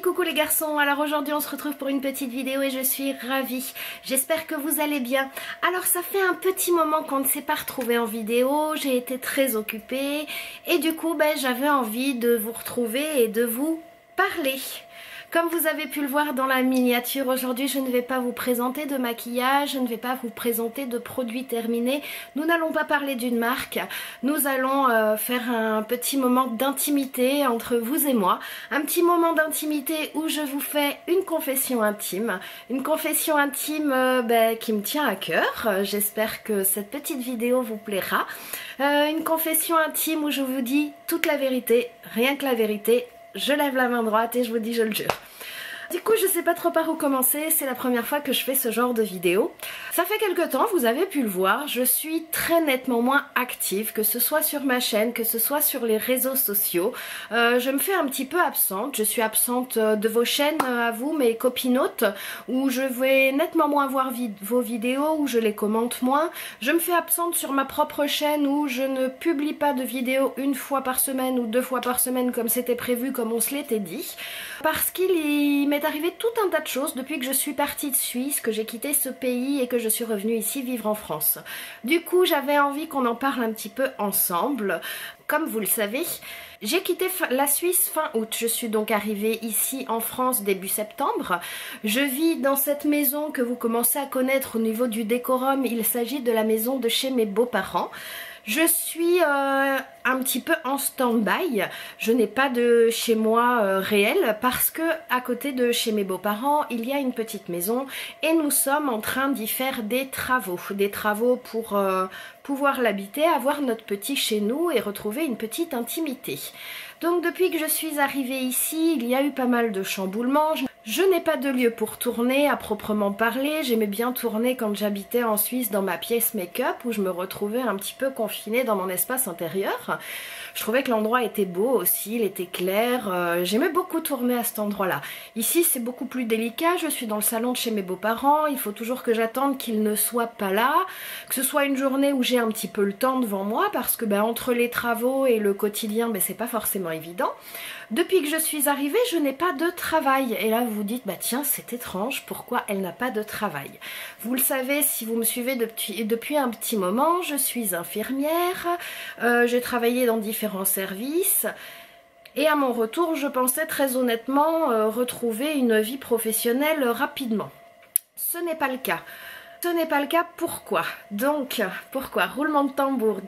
coucou les garçons, alors aujourd'hui on se retrouve pour une petite vidéo et je suis ravie. J'espère que vous allez bien. Alors ça fait un petit moment qu'on ne s'est pas retrouvés en vidéo, j'ai été très occupée et du coup j'avais envie de vous retrouver et de vous parler. Comme vous avez pu le voir dans la miniature, aujourd'hui je ne vais pas vous présenter de maquillage, je ne vais pas vous présenter de produits terminés. Nous n'allons pas parler d'une marque, nous allons faire un petit moment d'intimité entre vous et moi. Un petit moment d'intimité où je vous fais une confession intime. Une confession intime qui me tient à cœur. J'espère que cette petite vidéo vous plaira. Une confession intime où je vous dis toute la vérité, rien que la vérité. Je lève la main droite et je vous dis je le jure. Du coup je sais pas trop par où commencer, c'est la première fois que je fais ce genre de vidéo. Ça fait quelques temps, vous avez pu le voir, je suis très nettement moins active, que ce soit sur ma chaîne, que ce soit sur les réseaux sociaux. Je me fais un petit peu absente, je suis absente de vos chaînes à vous, mes copinotes, où je vais nettement moins voir vos vidéos, où je les commente moins. Je me fais absente sur ma propre chaîne où je ne publie pas de vidéos une fois par semaine ou 2 fois par semaine comme c'était prévu, comme on se l'était dit. Parce qu'il m'est arrivé tout un tas de choses depuis que je suis partie de Suisse, que j'ai quitté ce pays et que je suis revenue ici vivre en France. Du coup, j'avais envie qu'on en parle un petit peu ensemble. Comme vous le savez, j'ai quitté la Suisse fin août. Je suis donc arrivée ici en France début septembre. Je vis dans cette maison que vous commencez à connaître au niveau du décorum. Il s'agit de la maison de chez mes beaux-parents. Je suis un petit peu en stand-by, je n'ai pas de chez moi réel parce que à côté de chez mes beaux-parents il y a une petite maison et nous sommes en train d'y faire des travaux pour pouvoir l'habiter, avoir notre petit chez nous et retrouver une petite intimité. Donc depuis que je suis arrivée ici, il y a eu pas mal de chamboulements. Je n'ai pas de lieu pour tourner à proprement parler. J'aimais bien tourner quand j'habitais en Suisse dans ma pièce make-up où je me retrouvais un petit peu confinée dans mon espace intérieur. Je trouvais que l'endroit était beau aussi, il était clair. J'aimais beaucoup tourner à cet endroit-là. Ici c'est beaucoup plus délicat, je suis dans le salon de chez mes beaux-parents. Il faut toujours que j'attende qu'ils ne soient pas là. Que ce soit une journée où j'ai un petit peu le temps devant moi parce que entre les travaux et le quotidien, c'est pas forcément évident. Depuis que je suis arrivée, je n'ai pas de travail. Et là, vous vous dites, tiens, c'est étrange, pourquoi elle n'a pas de travail? Vous le savez, si vous me suivez depuis un petit moment, je suis infirmière, j'ai travaillé dans différents services. Et à mon retour, je pensais très honnêtement retrouver une vie professionnelle rapidement. Ce n'est pas le cas. Ce n'est pas le cas, pourquoi? Donc, pourquoi? Roulement de tambour.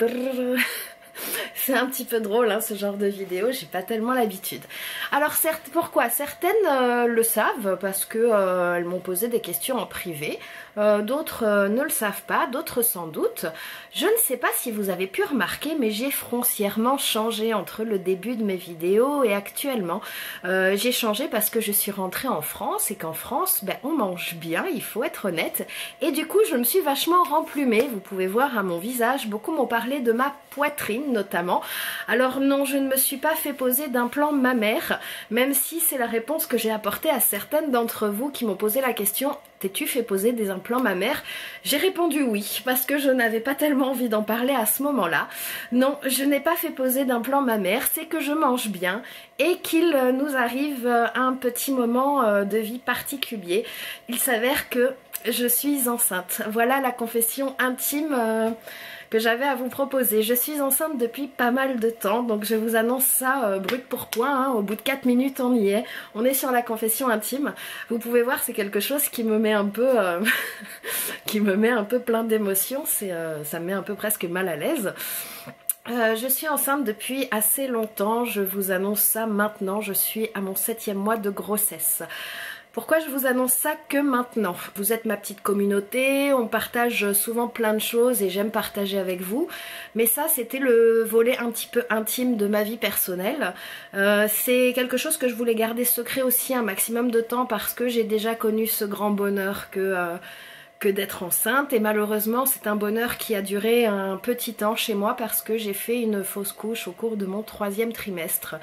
C'est un petit peu drôle ce genre de vidéo, j'ai pas tellement l'habitude. Alors pourquoi? Certaines le savent parce que elles m'ont posé des questions en privé, d'autres ne le savent pas, d'autres sans doute. Je ne sais pas si vous avez pu remarquer, mais j'ai foncièrement changé entre le début de mes vidéos et actuellement. J'ai changé parce que je suis rentrée en France et qu'en France, on mange bien, il faut être honnête. Et du coup, je me suis vachement remplumée, vous pouvez voir à mon visage, beaucoup m'ont parlé de ma poitrine notamment. Alors non, je ne me suis pas fait poser d'implant mammaire, même si c'est la réponse que j'ai apportée à certaines d'entre vous qui m'ont posé la question: t'es-tu fait poser des implants mammaires? J'ai répondu oui, parce que je n'avais pas tellement envie d'en parler à ce moment-là. Non, je n'ai pas fait poser d'implant mammaire, c'est que je mange bien et qu'il nous arrive un petit moment de vie particulier. Il s'avère que je suis enceinte. Voilà la confession intime que j'avais à vous proposer. Je suis enceinte depuis pas mal de temps, donc je vous annonce ça brut pour point, au bout de 4 minutes on y est. On est sur la confession intime. Vous pouvez voir, c'est quelque chose qui me met un peu qui me met un peu plein d'émotions, ça me met un peu presque mal à l'aise. Je suis enceinte depuis assez longtemps, je vous annonce ça maintenant, je suis à mon 7e mois de grossesse. Pourquoi je vous annonce ça que maintenant? Vous êtes ma petite communauté, on partage souvent plein de choses et j'aime partager avec vous. Mais ça, c'était le volet un petit peu intime de ma vie personnelle. C'est quelque chose que je voulais garder secret aussi un maximum de temps parce que j'ai déjà connu ce grand bonheur que d'être enceinte, et malheureusement c'est un bonheur qui a duré un petit temps chez moi parce que j'ai fait une fausse couche au cours de mon 3e trimestre.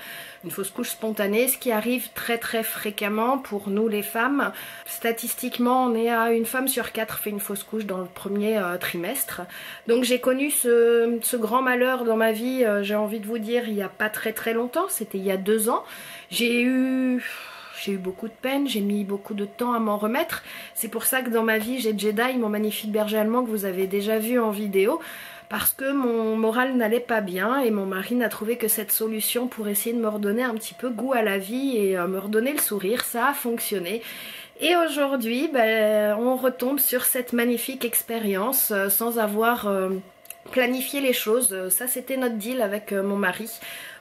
Une fausse couche spontanée, ce qui arrive très fréquemment pour nous les femmes. Statistiquement, on est à 1 femme sur 4 fait une fausse couche dans le 1er trimestre. Donc j'ai connu ce grand malheur dans ma vie, j'ai envie de vous dire, il n'y a pas très longtemps, c'était il y a 2 ans. J'ai eu j'ai eu beaucoup de peine, j'ai mis beaucoup de temps à m'en remettre. C'est pour ça que dans ma vie j'ai Jedi, mon magnifique berger allemand que vous avez déjà vu en vidéo. Parce que mon moral n'allait pas bien et mon mari n'a trouvé que cette solution pour essayer de me redonner un petit peu goût à la vie et me redonner le sourire, ça a fonctionné. Et aujourd'hui, on retombe sur cette magnifique expérience sans avoir planifié les choses. Ça c'était notre deal avec mon mari.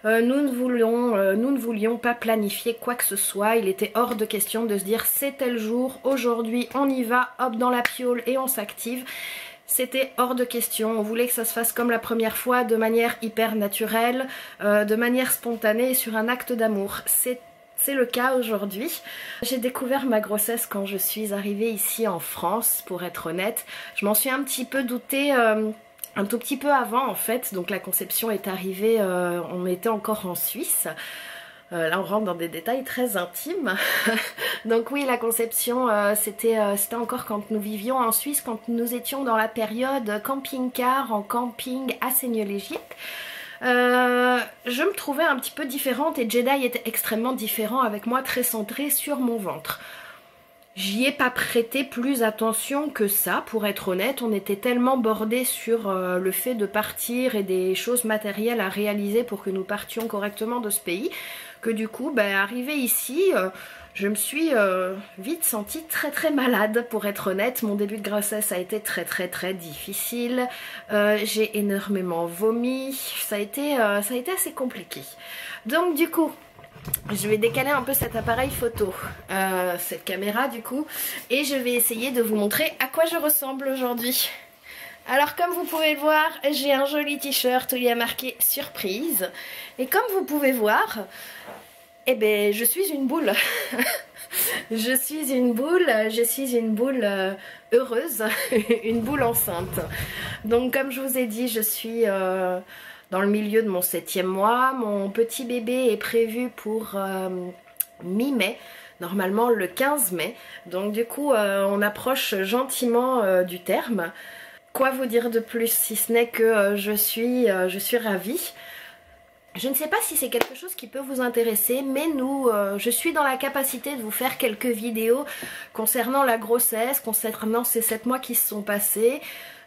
Nous ne voulions pas planifier quoi que ce soit. Il était hors de question de se dire c'est tel jour, aujourd'hui on y va, hop dans la piole et on s'active. C'était hors de question, on voulait que ça se fasse comme la première fois, de manière hyper naturelle, de manière spontanée et sur un acte d'amour. C'est le cas aujourd'hui. J'ai découvert ma grossesse quand je suis arrivée ici en France, pour être honnête. Je m'en suis un petit peu doutée un tout petit peu avant en fait, donc la conception est arrivée, on était encore en Suisse. Là on rentre dans des détails très intimes. Donc oui, la conception c'était encore quand nous vivions en Suisse, quand nous étions dans la période camping-car en camping à Seignelay-Gip. Je me trouvais un petit peu différente et Jedi était extrêmement différent avec moi, très centré sur mon ventre. J'y ai pas prêté plus attention que ça, pour être honnête. On était tellement bordés sur le fait de partir et des choses matérielles à réaliser pour que nous partions correctement de ce pays, que du coup, arrivée ici, je me suis vite sentie très malade, pour être honnête. Mon début de grossesse a été très difficile. J'ai énormément vomi. Ça a été assez compliqué. Donc du coup, je vais décaler un peu cet appareil photo, cette caméra du coup, et je vais essayer de vous montrer à quoi je ressemble aujourd'hui. Alors comme vous pouvez le voir, j'ai un joli t-shirt où il y a marqué surprise, et comme vous pouvez voir, eh ben je suis une boule. Je suis une boule heureuse, une boule enceinte. Donc comme je vous ai dit, je suis dans le milieu de mon 7e mois. Mon petit bébé est prévu pour mi-mai, normalement le 15 mai. Donc du coup on approche gentiment du terme. Quoi vous dire de plus si ce n'est que je suis ravie. Je ne sais pas si c'est quelque chose qui peut vous intéresser, mais je suis dans la capacité de vous faire quelques vidéos concernant la grossesse, concernant ces 7 mois qui se sont passés.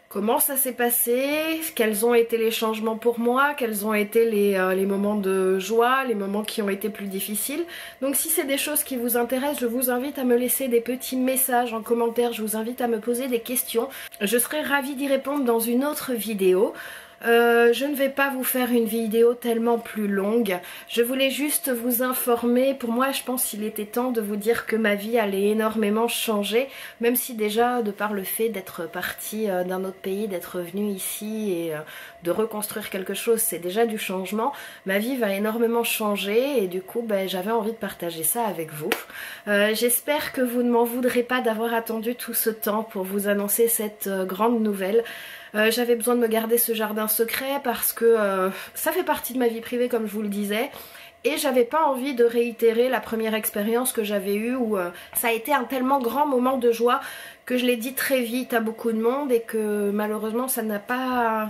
Comment ça s'est passé, quels ont été les changements pour moi, quels ont été les moments de joie, les moments qui ont été plus difficiles. Donc si c'est des choses qui vous intéressent, je vous invite à me laisser des petits messages en commentaire, je vous invite à me poser des questions. Je serai ravie d'y répondre dans une autre vidéo. Je ne vais pas vous faire une vidéo tellement plus longue, je voulais juste vous informer. Pour moi je pense qu'il était temps de vous dire que ma vie allait énormément changer, même si déjà de par le fait d'être partie d'un autre pays, d'être venue ici et de reconstruire quelque chose, c'est déjà du changement. Ma vie va énormément changer et du coup j'avais envie de partager ça avec vous. J'espère que vous ne m'en voudrez pas d'avoir attendu tout ce temps pour vous annoncer cette grande nouvelle. J'avais besoin de me garder ce jardin secret parce que ça fait partie de ma vie privée comme je vous le disais, et j'avais pas envie de réitérer la première expérience que j'avais eue où ça a été un tellement grand moment de joie que je l'ai dit très vite à beaucoup de monde et que malheureusement ça n'a pas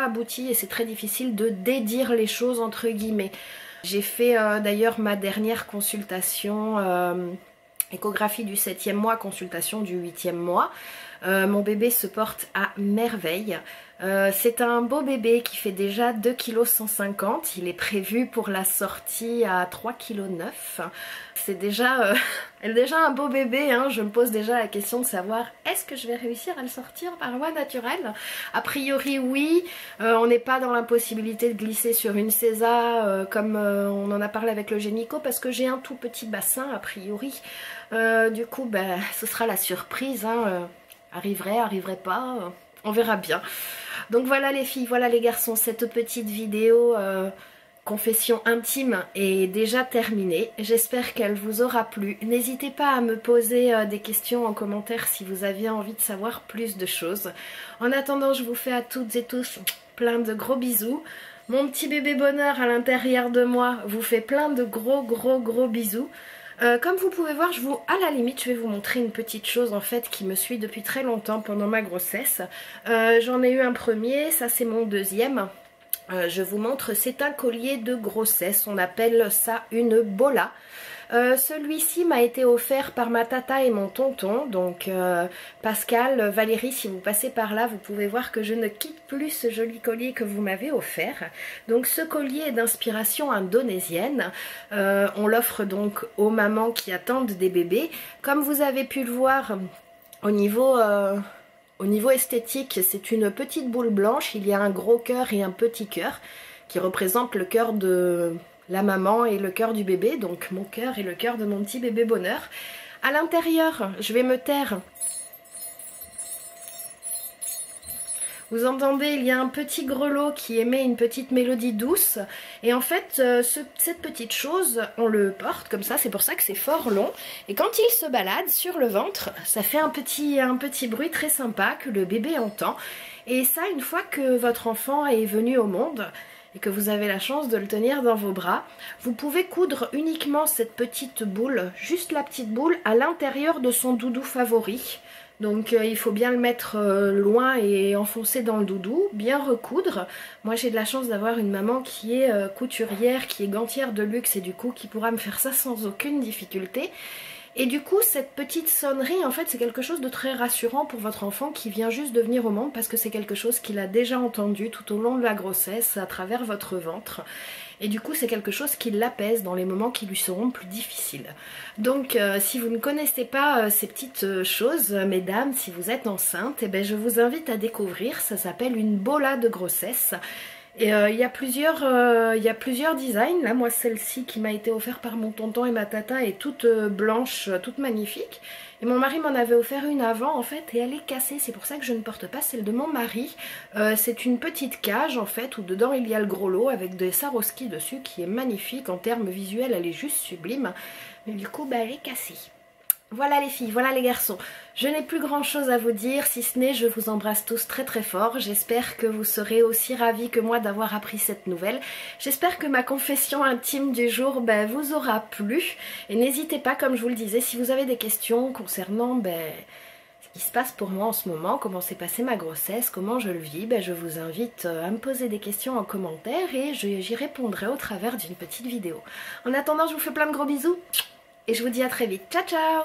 abouti et c'est très difficile de dédire les choses entre guillemets. J'ai fait d'ailleurs ma dernière consultation, échographie du 7e mois, consultation du 8e mois. Mon bébé se porte à merveille. C'est un beau bébé qui fait déjà 2,150 kg. Il est prévu pour la sortie à 3,9 kg. C'est déjà, un beau bébé, hein. Je me pose déjà la question de savoir est-ce que je vais réussir à le sortir par voie naturelle. A priori oui, on n'est pas dans l'impossibilité de glisser sur une césa comme on en a parlé avec le gynéco, parce que j'ai un tout petit bassin a priori. Du coup ce sera la surprise, hein. Arriverait pas, on verra bien. Donc voilà les filles, voilà les garçons, cette petite vidéo confession intime est déjà terminée. J'espère qu'elle vous aura plu. N'hésitez pas à me poser des questions en commentaire si vous aviez envie de savoir plus de choses. En attendant, je vous fais à toutes et tous plein de gros bisous. Mon petit bébé bonheur à l'intérieur de moi vous fait plein de gros bisous. Comme vous pouvez voir, à la limite, je vais vous montrer une petite chose en fait qui me suit depuis très longtemps pendant ma grossesse. J'en ai eu un premier, ça c'est mon deuxième. Je vous montre, c'est un collier de grossesse, on appelle ça une bola. Celui-ci m'a été offert par ma tata et mon tonton, donc Pascal, Valérie, si vous passez par là, vous pouvez voir que je ne quitte plus ce joli collier que vous m'avez offert. Donc ce collier est d'inspiration indonésienne, on l'offre donc aux mamans qui attendent des bébés. Comme vous avez pu le voir au niveau esthétique, c'est une petite boule blanche, il y a un gros cœur et un petit cœur qui représentent le cœur de la maman et le cœur du bébé, donc mon cœur et le cœur de mon petit bébé bonheur. À l'intérieur, je vais me taire. Vous entendez, il y a un petit grelot qui émet une petite mélodie douce. Et en fait, cette petite chose, on le porte comme ça, c'est pour ça que c'est fort long. Et quand il se balade sur le ventre, ça fait un petit bruit très sympa que le bébé entend. Et ça, une fois que votre enfant est venu au monde et que vous avez la chance de le tenir dans vos bras, vous pouvez coudre uniquement cette petite boule, juste la petite boule, à l'intérieur de son doudou favori. Donc il faut bien le mettre loin et enfoncer dans le doudou, bien recoudre. Moi j'ai de la chance d'avoir une maman qui est couturière, qui est gantière de luxe et du coup qui pourra me faire ça sans aucune difficulté. Et du coup cette petite sonnerie en fait c'est quelque chose de très rassurant pour votre enfant qui vient juste de venir au monde parce que c'est quelque chose qu'il a déjà entendu tout au long de la grossesse à travers votre ventre. Et du coup c'est quelque chose qui l'apaise dans les moments qui lui seront plus difficiles. Donc si vous ne connaissez pas ces petites choses, mesdames, si vous êtes enceinte, eh ben, je vous invite à découvrir, ça s'appelle une bola de grossesse. Et il y a plusieurs designs. Là, moi, celle-ci qui m'a été offerte par mon tonton et ma tata est toute blanche, toute magnifique. Et mon mari m'en avait offert une avant, en fait, et elle est cassée. C'est pour ça que je ne porte pas celle de mon mari. C'est une petite cage, en fait, où dedans il y a le gros lot avec des Swarovski dessus, qui est magnifique. En termes visuels, elle est juste sublime. Mais du coup, bah, elle est cassée. Voilà les filles, voilà les garçons, je n'ai plus grand chose à vous dire si ce n'est je vous embrasse tous très très fort. J'espère que vous serez aussi ravis que moi d'avoir appris cette nouvelle. J'espère que ma confession intime du jour vous aura plu. Et n'hésitez pas, comme je vous le disais, si vous avez des questions concernant ce qui se passe pour moi en ce moment, comment s'est passée ma grossesse, comment je le vis, je vous invite à me poser des questions en commentaire et j'y répondrai au travers d'une petite vidéo. En attendant, je vous fais plein de gros bisous et je vous dis à très vite. Ciao ciao!